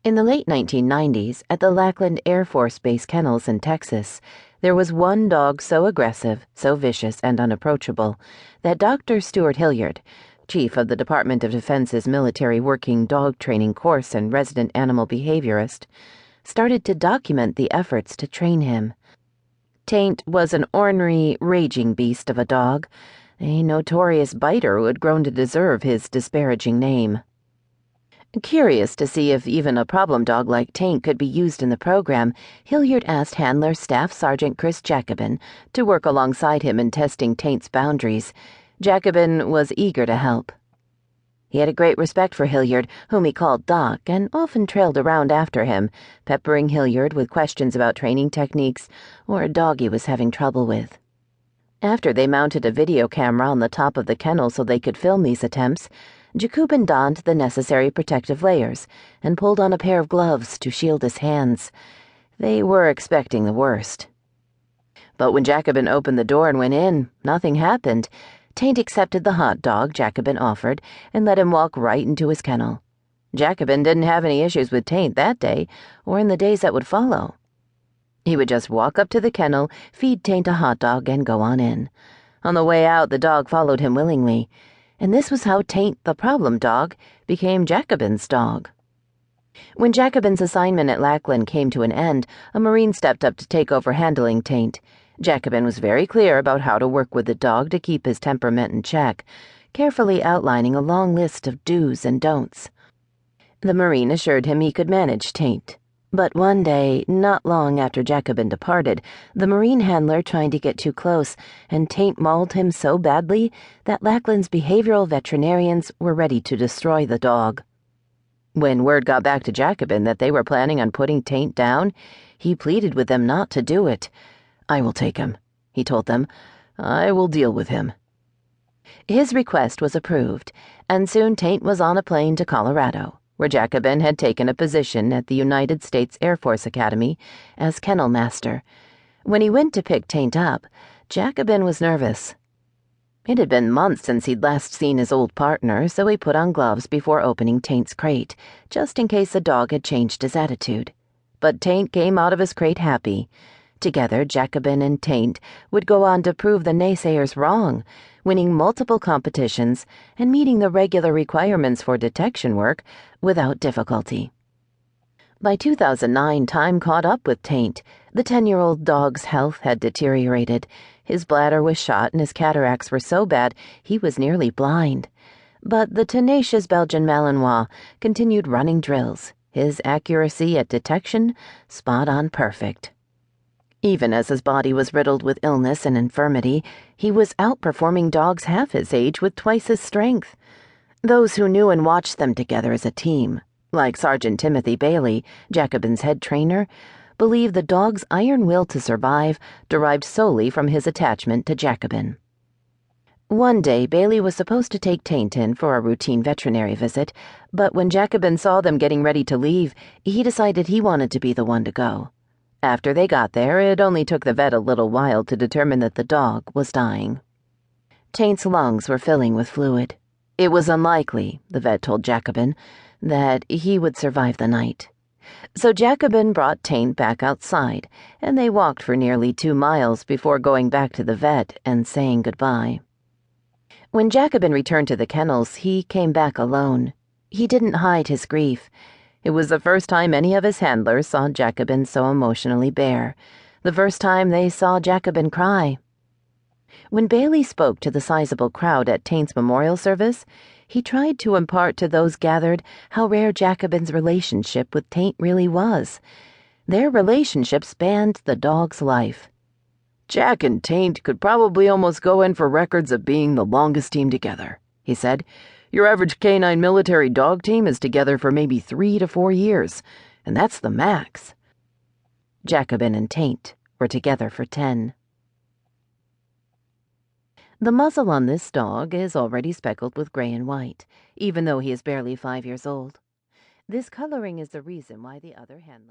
In the late 1990s, at the Lackland Air Force Base kennels in Texas, there was one dog so aggressive, so vicious, and unapproachable that Dr. Stuart Hilliard, chief of the Department of Defense's military working dog training course and resident animal behaviorist, started to document the efforts to train him. Taint was an ornery, raging beast of a dog, a notorious biter who had grown to deserve his disparaging name. Curious to see if even a problem dog like Taint could be used in the program, Hilliard asked Handler Staff Sergeant Chris Jacobin to work alongside him in testing Taint's boundaries. Jacobin was eager to help. He had a great respect for Hilliard, whom he called Doc, and often trailed around after him, peppering Hilliard with questions about training techniques or a dog he was having trouble with. After they mounted a video camera on the top of the kennel so they could film these attempts, Jacobin donned the necessary protective layers and pulled on a pair of gloves to shield his hands. They were expecting the worst. But when Jacobin opened the door and went in, nothing happened. Taint accepted the hot dog Jacobin offered and let him walk right into his kennel. Jacobin didn't have any issues with Taint that day or in the days that would follow. He would just walk up to the kennel, feed Taint a hot dog, and go on in. On the way out, the dog followed him willingly. And this was how Taint, the problem dog, became Jacobin's dog. When Jacobin's assignment at Lackland came to an end, a Marine stepped up to take over handling Taint. Jacobin was very clear about how to work with the dog to keep his temperament in check, carefully outlining a long list of do's and don'ts. The Marine assured him he could manage Taint. But one day, not long after Jacobin departed, the Marine handler tried to get too close, and Taint mauled him so badly that Lackland's behavioral veterinarians were ready to destroy the dog. When word got back to Jacobin that they were planning on putting Taint down, he pleaded with them not to do it. "I will take him," he told them. "I will deal with him." His request was approved, and soon Taint was on a plane to Colorado, where Jacobin had taken a position at the United States Air Force Academy as kennel master. When he went to pick Taint up, Jacobin was nervous. It had been months since he'd last seen his old partner, so he put on gloves before opening Taint's crate, just in case the dog had changed his attitude. But Taint came out of his crate happy. Together, Jacobin and Taint would go on to prove the naysayers wrong, winning multiple competitions and meeting the regular requirements for detection work without difficulty. By 2009, time caught up with Taint. The 10-year-old dog's health had deteriorated. His bladder was shot and his cataracts were so bad he was nearly blind. But the tenacious Belgian Malinois continued running drills, his accuracy at detection spot-on perfect. Even as his body was riddled with illness and infirmity, he was outperforming dogs half his age with twice his strength. Those who knew and watched them together as a team, like Sergeant Timothy Bailey, Jacobin's head trainer, believed the dog's iron will to survive derived solely from his attachment to Jacobin. One day, Bailey was supposed to take Taint in for a routine veterinary visit, but when Jacobin saw them getting ready to leave, he decided he wanted to be the one to go. After they got there, it only took the vet a little while to determine that the dog was dying. Taint's lungs were filling with fluid. It was unlikely, the vet told Jacobin, that he would survive the night. So Jacobin brought Taint back outside, and they walked for nearly 2 miles before going back to the vet and saying goodbye. When Jacobin returned to the kennels, he came back alone. He didn't hide his grief. It was the first time any of his handlers saw Jacobin so emotionally bare, the first time they saw Jacobin cry. When Bailey spoke to the sizable crowd at Taint's memorial service, he tried to impart to those gathered how rare Jacobin's relationship with Taint really was. Their relationship spanned the dog's life. "Jack and Taint could probably almost go in for records of being the longest team together," he said. "Your average canine military dog team is together for maybe 3 to 4 years, and that's the max." Jacobin and Taint were together for 10. The muzzle on this dog is already speckled with gray and white, even though he is barely 5 years old. This coloring is the reason why the other handlers